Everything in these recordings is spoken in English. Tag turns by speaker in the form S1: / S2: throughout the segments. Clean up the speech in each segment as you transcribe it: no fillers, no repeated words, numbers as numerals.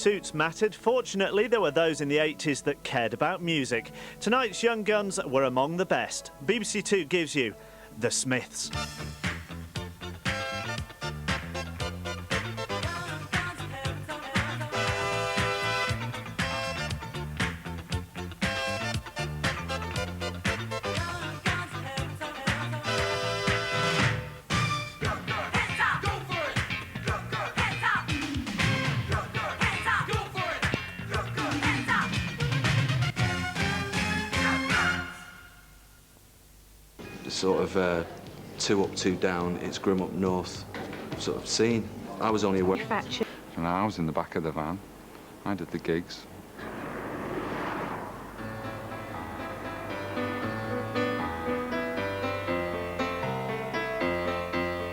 S1: Suits mattered. Fortunately, there were those in the 80s that cared about music. Tonight's young guns were among the best. BBC Two gives you The Smiths.
S2: Sort of two up, two down, it's grim up north sort of scene. I was only aware.
S3: And I was in the back of the van. I did the gigs.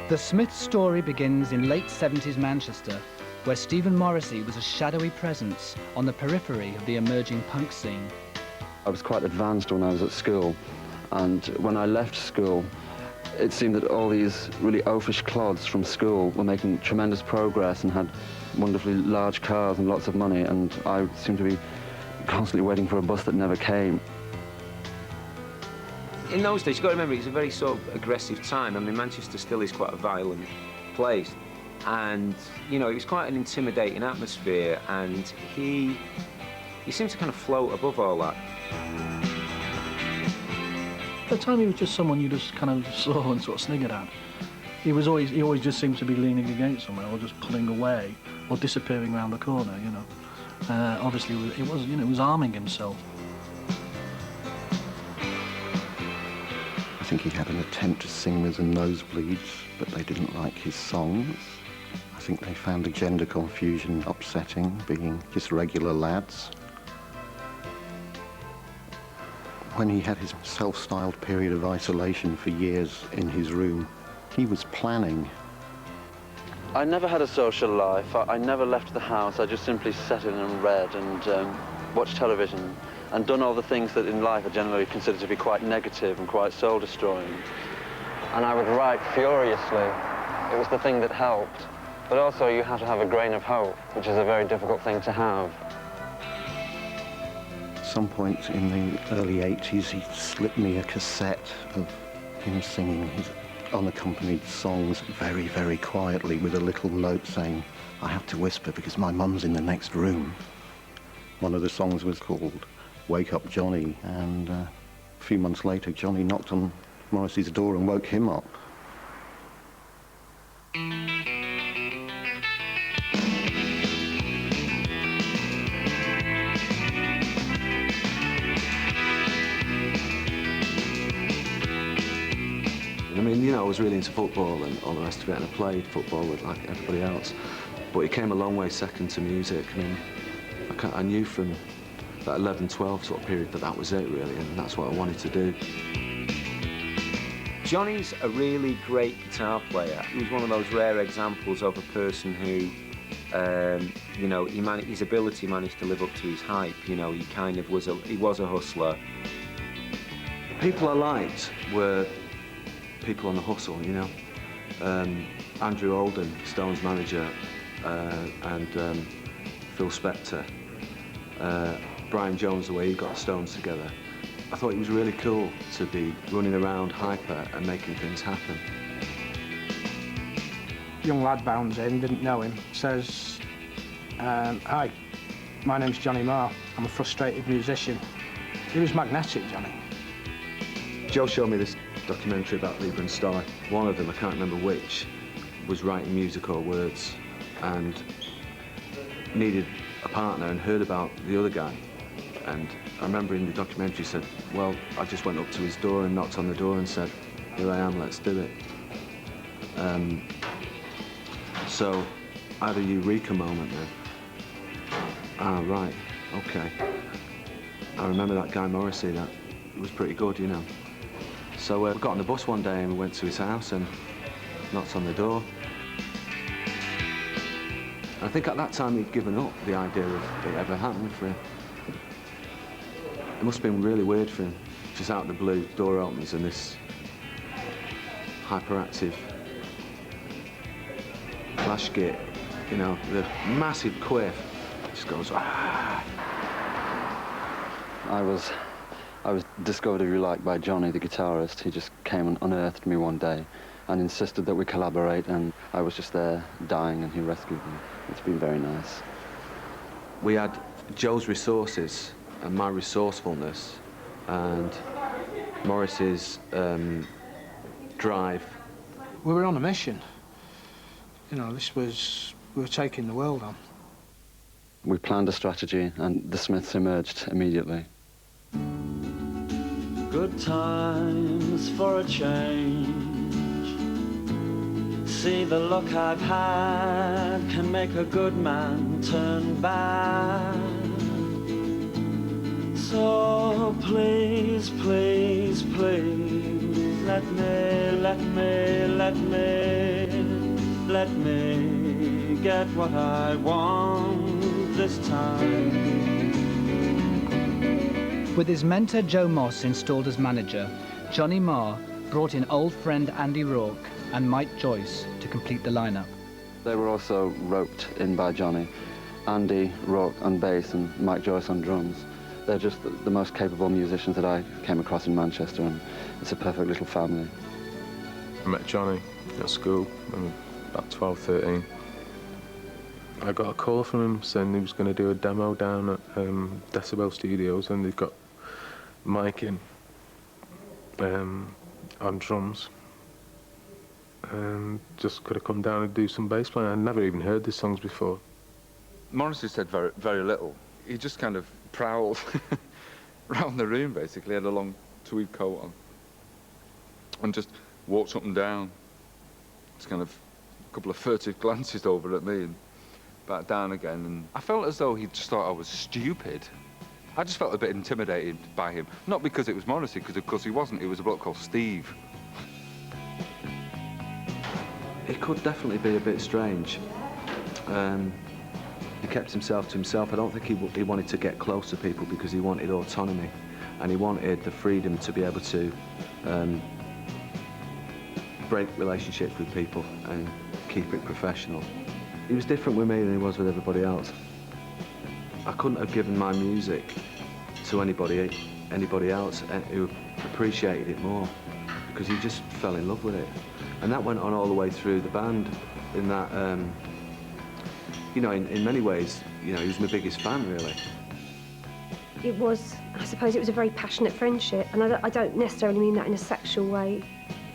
S4: The Smiths story begins in late 70s Manchester, where Stephen Morrissey was a shadowy presence on the periphery of the emerging punk scene.
S5: I was quite advanced when I was at school. And when I left school, it seemed that all these really oafish clods from school were making tremendous progress and had wonderfully large cars and lots of money, and I seemed to be constantly waiting for a bus that never came.
S6: In those days, you've got to remember, it's a very sort of aggressive time. I mean, Manchester still is quite a violent place. And, you know, it was quite an intimidating atmosphere, and he seemed to kind of float above all that.
S7: At the time, he was just someone you just kind of saw and sort of sniggered at. He always just seemed to be leaning against somewhere, or just pulling away, or disappearing around the corner. You know, obviously it was arming himself.
S8: I think he had an attempt to sing with the nosebleeds, but they didn't like his songs. I think they found the gender confusion upsetting, being just regular lads. When he had his self-styled period of isolation for years in his room, he was planning.
S5: I never had a social life. I never left the house. I just simply sat in and read and watched television and done all the things that in life are generally considered to be quite negative and quite soul-destroying. And I would write furiously. It was the thing that helped. But also you have to have a grain of hope, which is a very difficult thing to have.
S8: At some point in the early 80s, he slipped me a cassette of him singing his unaccompanied songs very, very quietly with a little note saying, "I have to whisper because my mum's in the next room." One of the songs was called Wake Up Johnny, and a few months later, Johnny knocked on Morrissey's door and woke him up.
S2: I mean, you know, I was really into football and all the rest of it, and I played football with like everybody else. But it came a long way second to music. I mean, I knew from that 11, 12 sort of period that that was it, really, and that's what I wanted to do.
S6: Johnny's a really great guitar player. He was one of those rare examples of a person who, you know, his ability managed to live up to his hype. You know, he kind of was he was a hustler.
S2: The people I liked were people on the hustle, you know. Andrew Oldham, Stone's manager, and Phil Spector. Brian Jones, the way he got the Stones together. I thought it was really cool to be running around hyper and making things happen.
S9: Young lad bounds in, didn't know him, says, "Hi, my name's Johnny Marr. I'm a frustrated musician." He was magnetic, Johnny.
S2: Joe showed me this documentary about Lieber and Stoller. One of them, I can't remember which, was writing music or words and needed a partner and heard about the other guy. And I remember in the documentary said, well, I just went up to his door and knocked on the door and said, "Here I am, let's do it." So I had a eureka moment then. Ah, right, okay. I remember that guy Morrissey, that was pretty good, you know. So we got on the bus one day and we went to his house and knocked on the door. I think at that time he'd given up the idea of it ever happening for him. It must have been really weird for him. Just out of the blue, door opens and this hyperactive flash git, you know, the massive quiff,
S3: just goes, ah.
S5: I was discovered, if you like, by Johnny, the guitarist. He just came and unearthed me one day and insisted that we collaborate, and I was just there dying and he rescued me. It's been very nice.
S2: We had Joe's resources and my resourcefulness and Morrissey's drive.
S9: We were on a mission. You know, we were taking the world on.
S5: We planned a strategy and the Smiths emerged immediately.
S10: Good times for a change. See, the luck I've had can make a good man turn bad. So please, please, please, let me get what I want this time.
S4: With his mentor Joe Moss installed as manager, Johnny Marr brought in old friend Andy Rourke and Mike Joyce to complete the lineup.
S5: They were also roped in by Johnny. Andy Rourke on bass and Mike Joyce on drums. They're just the most capable musicians that I came across in Manchester, and it's a perfect little family.
S3: I met Johnny at school when I was about 12, 13. I got a call from him saying he was going to do a demo down at Decibel Studios, and they've got Mike in on drums. And just could have come down and do some bass playing. I'd never even heard these songs before.
S11: Morrissey said very, very little. He just kind of prowled around the room, basically, had a long tweed coat on, and just walked up and down. Just kind of a couple of furtive glances over at me and back down again. And I felt as though he just thought I was stupid. I just felt a bit intimidated by him. Not because it was Morrissey, because of course he wasn't. It was a bloke called Steve.
S2: It could definitely be a bit strange. He kept himself to himself. I don't think he wanted to get close to people because he wanted autonomy, and he wanted the freedom to be able to break relationships with people and keep it professional. He was different with me than he was with everybody else. I couldn't have given my music to anybody else who appreciated it more, because he just fell in love with it. And that went on all the way through the band, in that, you know, in many ways, you know, he was my biggest fan, really.
S12: It was, I suppose it was a very passionate friendship, and I don't necessarily mean that in a sexual way.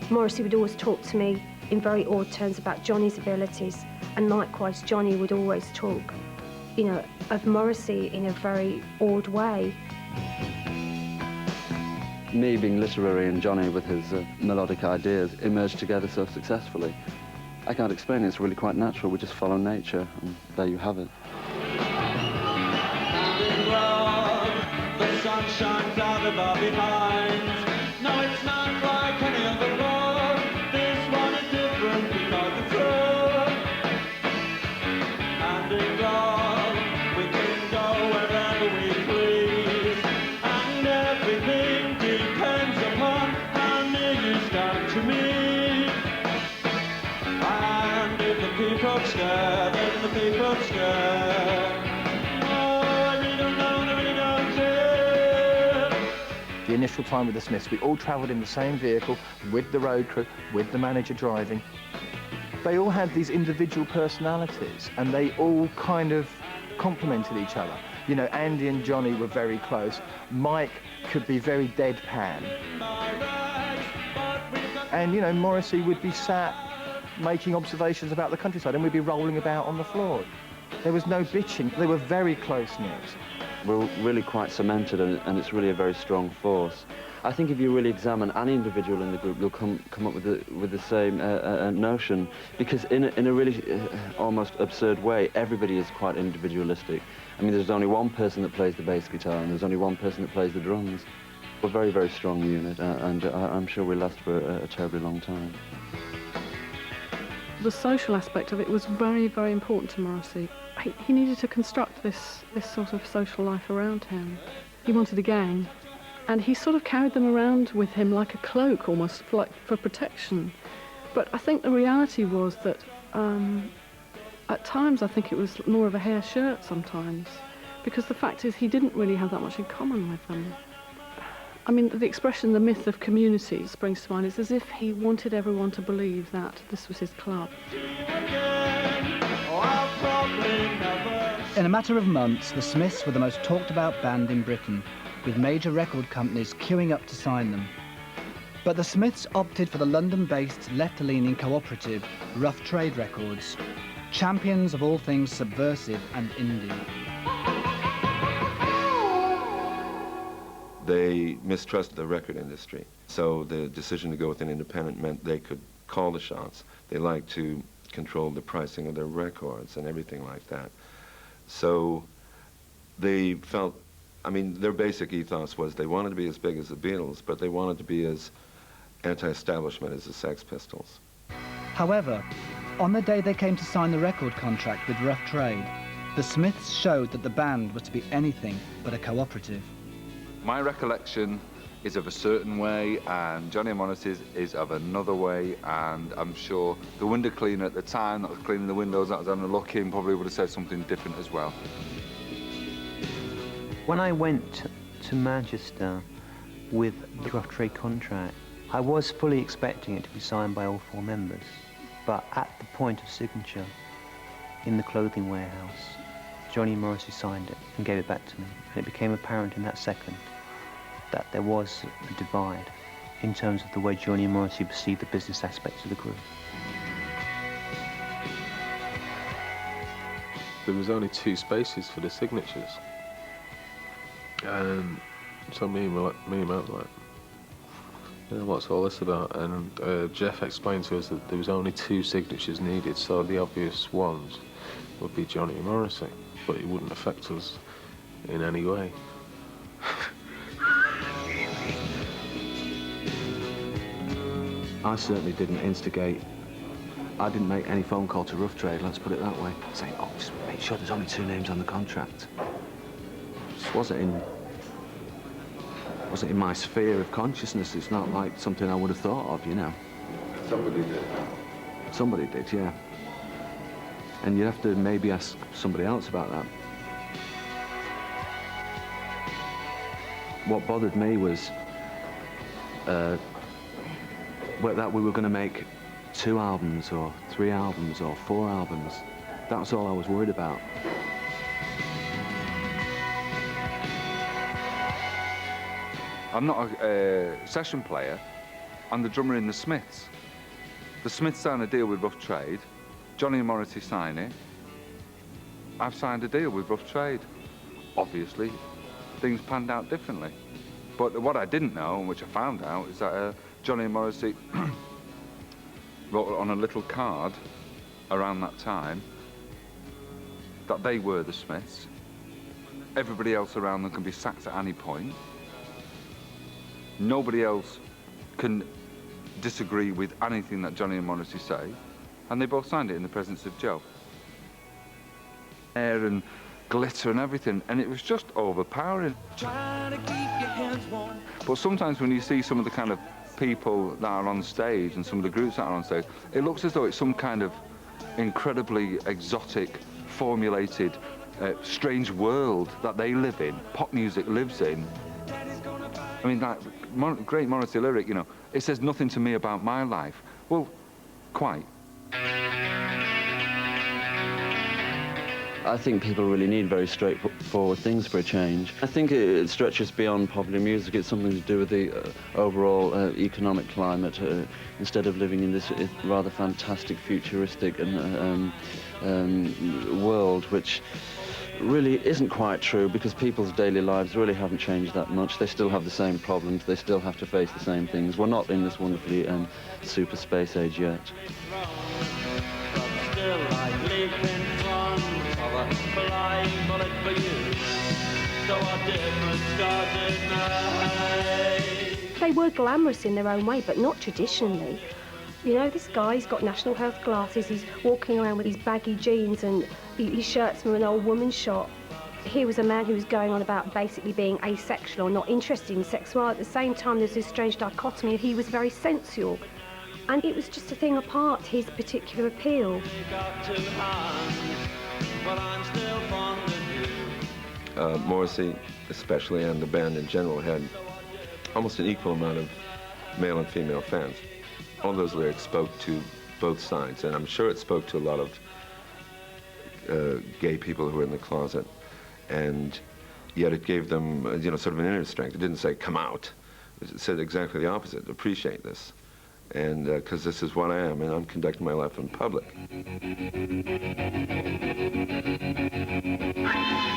S12: Morrissey would always talk to me in very awed terms about Johnny's abilities, and likewise Johnny would always talk, you know, of Morrissey in a very awed way.
S5: Me being literary and Johnny with his melodic ideas emerged together so successfully. I can't explain it, it's really quite natural. We just follow nature, and there you have it.
S10: The sun shines out above behind. No, it's not like any other road. This one is different because it's road. And in God, we can go wherever we please. And everything depends upon how near you stand to me. And if the people stare, then the people stare.
S7: The initial time with the Smiths, we all travelled in the same vehicle with the road crew, with the manager driving. They all had these individual personalities, and they all kind of complemented each other. You know, Andy and Johnny were very close. Mike could be very deadpan. And, you know, Morrissey would be sat making observations about the countryside, and we'd be rolling about on the floor. There was no bitching. They were very close-knit.
S5: We're really quite cemented, and it's really a very strong force. I think if you really examine any individual in the group, you'll come up with the same notion, because in a really almost absurd way, everybody is quite individualistic. I mean, there's only one person that plays the bass guitar, and there's only one person that plays the drums. We're a very, very strong unit, and I'm sure we'll last for a terribly long time.
S13: The social aspect of it was very, very important to Morrissey. He needed to construct this sort of social life around him. He wanted a gang, and he sort of carried them around with him like a cloak, almost for protection. But I think the reality was that At times, I think it was more of a hair shirt sometimes, because the fact is he didn't really have that much in common with them. I mean, the expression, the myth of community springs to mind. It's as if he wanted everyone to believe that this was his club.
S4: In a matter of months, the Smiths were the most talked about band in Britain, with major record companies queuing up to sign them. But the Smiths opted for the London-based left-leaning cooperative Rough Trade Records, champions of all things subversive and indie.
S14: They mistrusted the record industry, so the decision to go with an independent meant they could call the shots. They liked to control the pricing of their records and everything like that. So they felt, I mean, their basic ethos was they wanted to be as big as the Beatles, but they wanted to be as anti-establishment as the Sex Pistols.
S4: However, on the day they came to sign the record contract with Rough Trade, the Smiths showed that the band was to be anything but a cooperative.
S11: My recollection is of a certain way, and Johnny and Morrissey's is of another way, and I'm sure the window cleaner at the time that was cleaning the windows, that was having a look in, probably would have said something different as well.
S15: When I went to Manchester with the Rough Trade contract, I was fully expecting it to be signed by all 4 members, but at the point of signature in the clothing warehouse, Johnny Morrissey signed it and gave it back to me, and it became apparent in that second that there was a divide in terms of the way Johnny and Morrissey perceived the business aspects of the group.
S3: There was only 2 spaces for the signatures. So me and Matt were like, you know, what's all this about? And Jeff explained to us that there was only 2 signatures needed, so the obvious ones would be Johnny and Morrissey, but it wouldn't affect us in any way.
S2: I certainly didn't instigate. I didn't make any phone call to Rough Trade, let's put it that way, saying, oh, just make sure there's only 2 names on the contract. This wasn't in my sphere of consciousness. It's not like something I would have thought of, you know.
S11: Somebody did.
S2: Somebody did, yeah. And you'd have to maybe ask somebody else about that. What bothered me was that we were going to make 2 albums or 3 albums or 4 albums. That's all I was worried about.
S11: I'm not a session player. I'm the drummer in the Smiths. The Smiths signed a deal with Rough Trade. Johnny and Morrissey sign it. I've signed a deal with Rough Trade. Obviously, things panned out differently. But what I didn't know, and which I found out, is that Johnny and Morrissey wrote on a little card around that time that they were the Smiths. Everybody else around them can be sacked at any point. Nobody else can disagree with anything that Johnny and Morrissey say, and they both signed it in the presence of Joe. Air and glitter and everything, and it was just overpowering. But sometimes when you see some of the kind of people that are on stage and some of the groups that are on stage, it looks as though it's some kind of incredibly exotic, formulated, strange world that they live in, pop music lives in. I mean, that great Morrissey lyric, you know, it says nothing to me about my life. Well, quite.
S5: I think people really need very straightforward things for a change. I think it stretches beyond popular music. It's something to do with the overall economic climate. Instead of living in this rather fantastic, futuristic world, which really isn't quite true, because people's daily lives really haven't changed that much. They still have the same problems. They still have to face the same things. We're not in this wonderfully super space age yet.
S12: They were glamorous in their own way, but not traditionally. You know, this guy's got national health glasses, he's walking around with his baggy jeans and his shirt's from an old woman's shop. He was a man who was going on about basically being asexual or not interested in sex, while at the same time there's this strange dichotomy. He was very sensual. And it was just a thing apart, his particular appeal.
S14: Morrissey, especially, and the band in general, had almost an equal amount of male and female fans. All those lyrics spoke to both sides, and I'm sure it spoke to a lot of gay people who were in the closet, and yet it gave them, you know, sort of an inner strength. It didn't say, come out. It said exactly the opposite, appreciate this. And because this is what I am, and I'm conducting my life in public.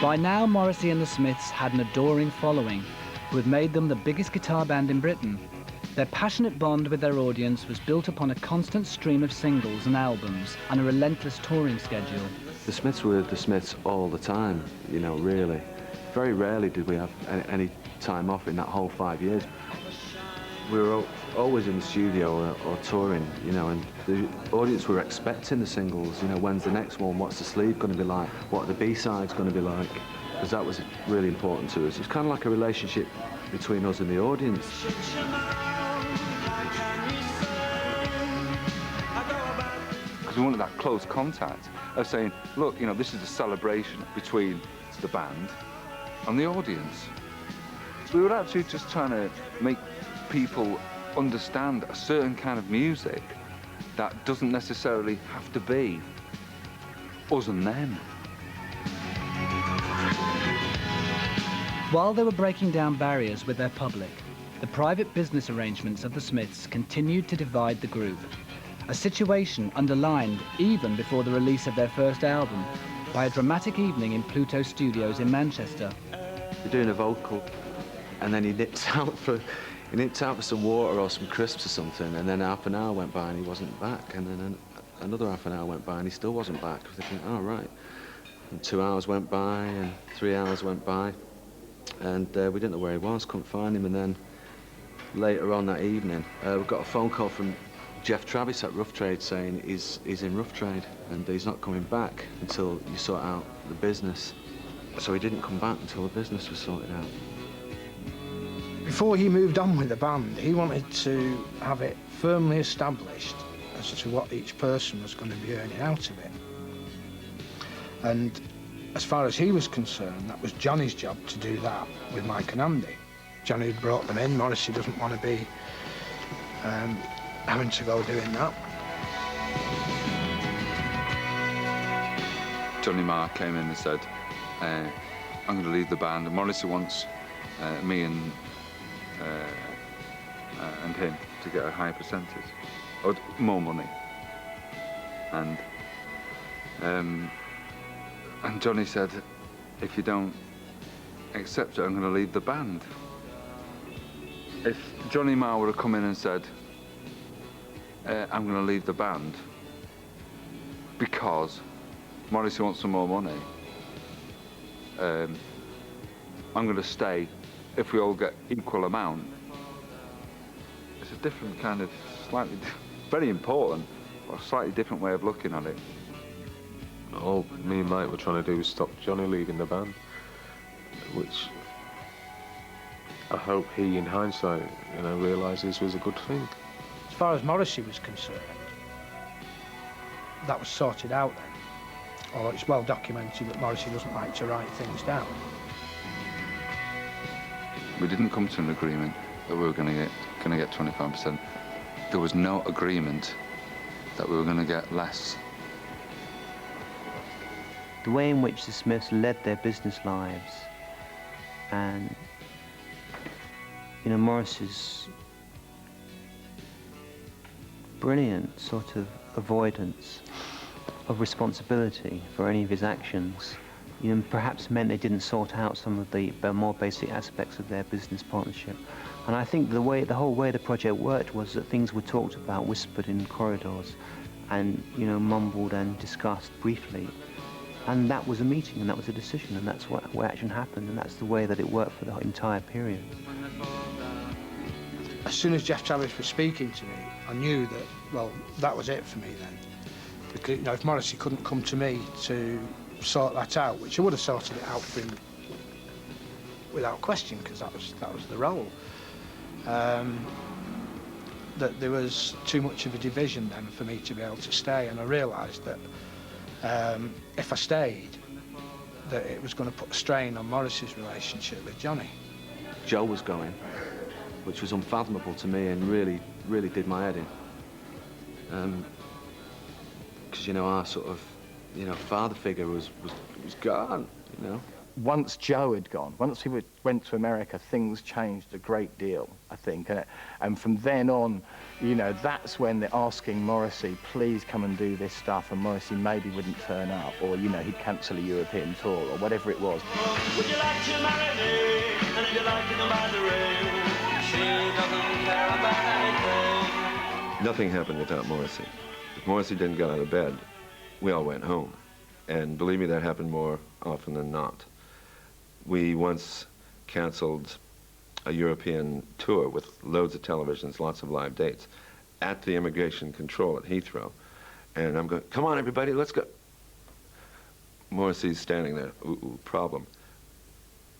S4: By now, Morrissey and the Smiths had an adoring following, who had made them the biggest guitar band in Britain. Their passionate bond with their audience was built upon a constant stream of singles and albums and a relentless touring schedule.
S2: The Smiths were the Smiths all the time, you know, really. Very rarely did we have any time off in that whole 5 years. We were always in the studio or touring, you know, and the audience were expecting the singles, you know, when's the next one, what's the sleeve going to be like, what are the B-sides going to be like, because that was really important to us. It's kind of like a relationship between us and the audience.
S11: Because we wanted that close contact of saying, look, you know, this is a celebration between the band and the audience. We were actually just trying to make people understand a certain kind of music that doesn't necessarily have to be us and them.
S4: While they were breaking down barriers with their public, the private business arrangements of the Smiths continued to divide the group, a situation underlined even before the release of their first album by a dramatic evening in Pluto Studios in Manchester.
S2: You're doing a vocal, and then he nipped out for some water or some crisps or something, and then half an hour went by and he wasn't back, and then another half an hour went by and he still wasn't back. We're thinking, oh, right. And 2 hours went by and 3 hours went by, and we didn't know where he was, couldn't find him. And then later on that evening, we got a phone call from Jeff Travis at Rough Trade saying he's in Rough Trade and he's not coming back until you sort out the business. So he didn't come back until the business was sorted out.
S9: Before he moved on with the band, he wanted to have it firmly established as to what each person was going to be earning out of it. And as far as he was concerned, that was Johnny's job to do that with Mike and Andy. Johnny had brought them in. Morrissey doesn't want to be having to go doing that.
S11: Johnny Marr came in and said, I'm going to leave the band, and Morrissey wants me and him to get a higher percentage, or more money. And Johnny said, if you don't accept it, I'm going to leave the band. If Johnny Marr would have come in and said, I'm going to leave the band because Morrissey wants some more money, I'm going to stay if we all get equal amount. It's a different kind of, slightly, very important, but a slightly different way of looking at it.
S3: All me and Mike were trying to do was stop Johnny leaving the band, which I hope he, in hindsight, you know, realises was a good thing.
S9: As far as Morrissey was concerned, that was sorted out then. Although it's well documented that Morrissey doesn't like to write things down.
S11: We didn't come to an agreement that we were going to get 25%. There was no agreement that we were going to get less.
S15: The way in which the Smiths led their business lives, and you know, Morrissey's brilliant sort of avoidance of responsibility for any of his actions, you know, perhaps meant they didn't sort out some of the more basic aspects of their business partnership. And I think the whole way the project worked was that things were talked about, whispered in corridors, and you know, mumbled and discussed briefly. And that was a meeting, and that was a decision, and that's where action happened, and that's the way that it worked for the entire period.
S9: As soon as Jeff Travis was speaking to me, I knew that, well, that was it for me then. Because, you know, if Morrissey couldn't come to me to sort that out, which I would have sorted it out for him without question, because that was the role. that there was too much of a division then for me to be able to stay, and I realised that if I stayed, that it was going to put a strain on Morrissey's relationship with Johnny.
S2: Joe was going, which was unfathomable to me and really, really did my head in. Because, you know, our sort of, you know, father figure was gone, you know.
S16: Once Joe had gone, once he went to America, things changed a great deal, I think. And from then on, you know, that's when they're asking Morrissey, please come and do this stuff, and Morrissey maybe wouldn't turn up, or, you know, he'd cancel a European tour, or whatever it was.
S10: Would you like to marry me? And if you like it, by the ring, she doesn't care about anything.
S14: Nothing happened without Morrissey. If Morrissey didn't get out of bed, we all went home. And believe me, that happened more often than not. We once canceled a European tour with loads of televisions, lots of live dates, at the immigration control at Heathrow. And I'm going, come on, everybody, let's go. Morrissey's standing there, ooh, problem.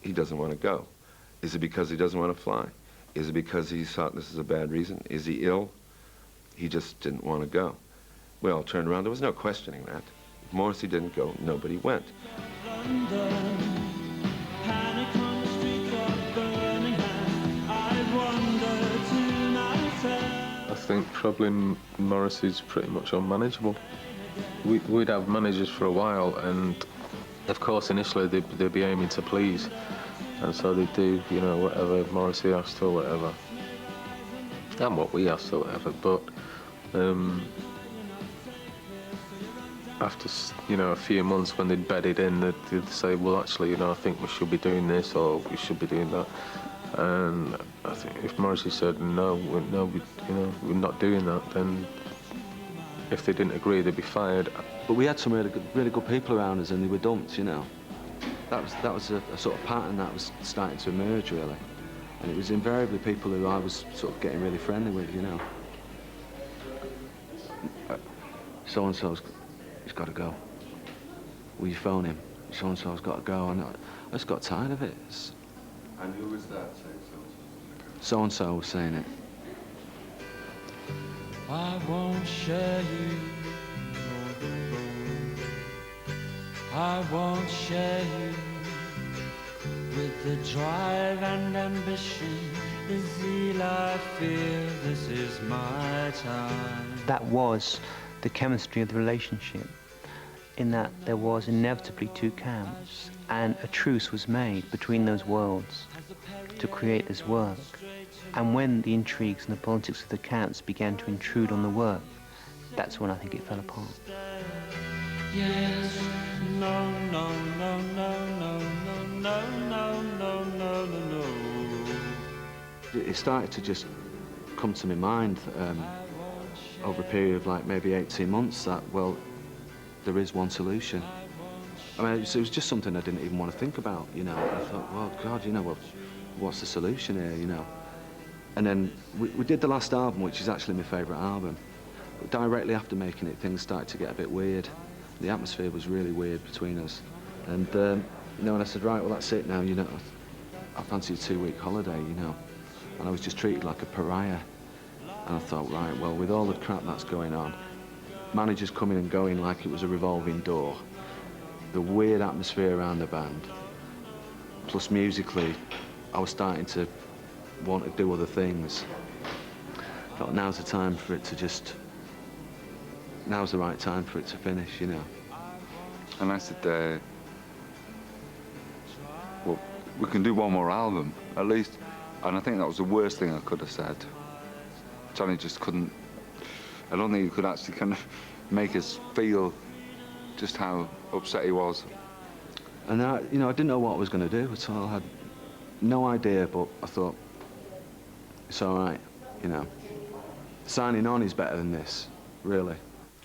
S14: He doesn't want to go. Is it because he doesn't want to fly? Is it because he thought this is a bad reason? Is he ill? He just didn't want to go. We all turned around. There was no questioning that. If Morrissey didn't go, nobody went.
S3: I think probably Morrissey's pretty much unmanageable. We'd have managers for a while, and of course initially they'd be aiming to please, and so they'd do, you know, whatever Morrissey asked or whatever, and what we asked or whatever. But after, you know, a few months, when they'd bedded in, they'd say, well, actually, you know, I think we should be doing this or we should be doing that. And I think if Morrissey said no, we're not doing that, then if they didn't agree, they'd be fired.
S2: But we had some really good people around us, and they were dumped, you know. That was a sort of pattern that was starting to emerge, really. And it was invariably people who I was sort of getting really friendly with, you know. So-and-so's, he's got to go. Will you phone him? So-and-so's got to go. And I just got tired of it.
S14: And who was that saying
S2: So-and-so was saying it.
S10: I won't share you. I won't share you with the drive and ambition, the zeal I feel. This is my time.
S15: That was the chemistry of the relationship, in that there was inevitably two camps, and a truce was made between those worlds to create this work. And when the intrigues and the politics of the camps began to intrude on the work, that's when I think it fell apart.
S10: Yes, no, no, no, no, no, no, no, no, no, no, no.
S2: It started to just come to my mind over a period of like maybe 18 months that, well, there is one solution. I mean, it was just something I didn't even want to think about, you know. I thought, well, God, you know, well, what's the solution here, you know? And then we did the last album, which is actually my favourite album. But directly after making it, things started to get a bit weird. The atmosphere was really weird between us. And, you know, and I said, right, well, that's it now, you know. I fancy a 2-week holiday, you know. And I was just treated like a pariah. And I thought, right, well, with all the crap that's going on, managers coming and going like it was a revolving door, the weird atmosphere around the band, plus musically, I was starting to want to do other things. I thought now's the time for it to just, now's the right time for it to finish, you know.
S11: And I said, well, we can do one more album, at least. And I think that was the worst thing I could have said. Johnny just couldn't, I don't think he could actually kind of make us feel just how upset he was.
S2: And I, you know, I didn't know what I was going to do at all. I had no idea, but I thought, it's all right, you know. Signing on is better than this, really.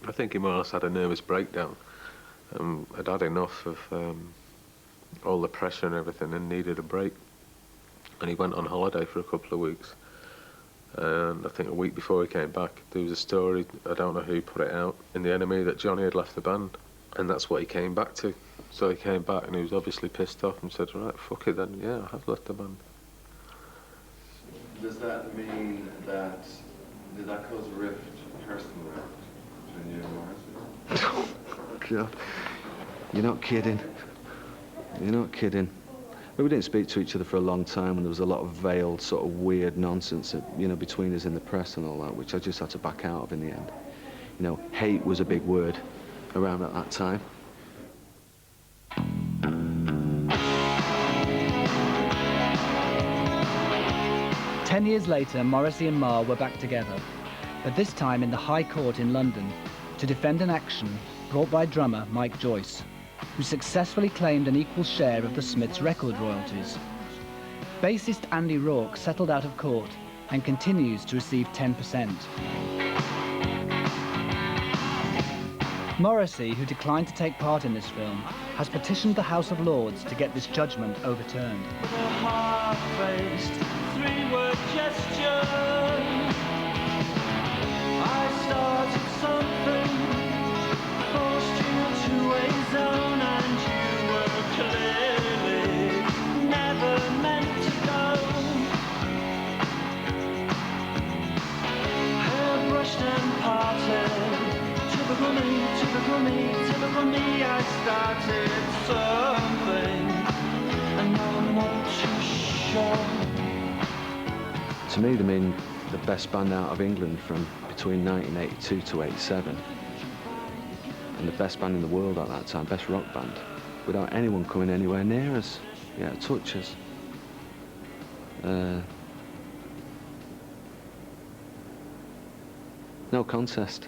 S3: I think he more or less had a nervous breakdown. I'd had enough of all the pressure and everything and needed a break. And he went on holiday for a couple of weeks. And I think a week before he came back, there was a story, I don't know who put it out, in the Enemy that Johnny had left the band. And that's what he came back to. So he came back and he was obviously pissed off and said, right, fuck it then, yeah, I have left the band.
S14: Does that mean that Did that cause a rift, a personal rift, between you and Morrissey?
S2: God. You're not kidding. You're not kidding. But we didn't speak to each other for a long time, and there was a lot of veiled, sort of weird nonsense, you know, between us in the press and all that, which I just had to back out of in the end. You know, hate was a big word around at that time.
S4: Ten years later, Morrissey and Marr were back together, but this time in the High Court in London to defend an action brought by drummer Mike Joyce, who successfully claimed an equal share of the Smiths' record royalties. Bassist Andy Rourke settled out of court and continues to receive 10%. Morrissey, who declined to take part in this film, has petitioned the House of Lords to get this judgment overturned.
S10: With a half-faced three-word gesture, I started something, forced you to a zone, and you were clearly never meant to go. Hair brushed and parted, typical me, I started something, and now I'm not too sure.
S2: To me, they mean the best band out of England from between 1982 to 87. And the best band in the world at that time, best rock band, without anyone coming anywhere near us, touch us. No contest.